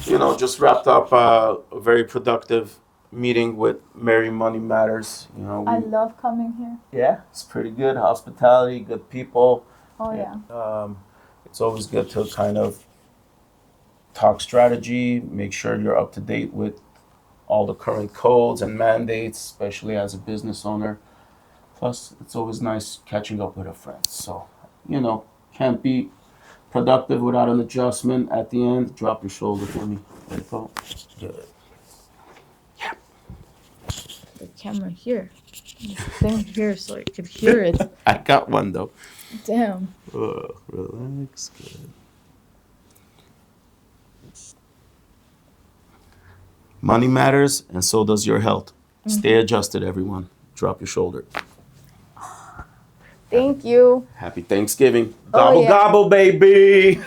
Just wrapped up a very productive meeting with Mary Money Matters. I love coming here. Yeah, it's pretty good. Hospitality, good people. Oh yeah. It's always good to kind of talk strategy, make sure you're up to date with all the current codes and mandates, especially as a business owner. Plus, it's always nice catching up with a friend. So, can't be productive without an adjustment at the end. Drop your shoulder for me. There you go. Good. The camera here. This thing here so I could hear it. I got one though. Damn. Relax. Good. Money matters, and so does your health. Stay adjusted, everyone. Drop your shoulder. Thank you. Happy Thanksgiving. Oh, Gobble, yeah. gobble, baby.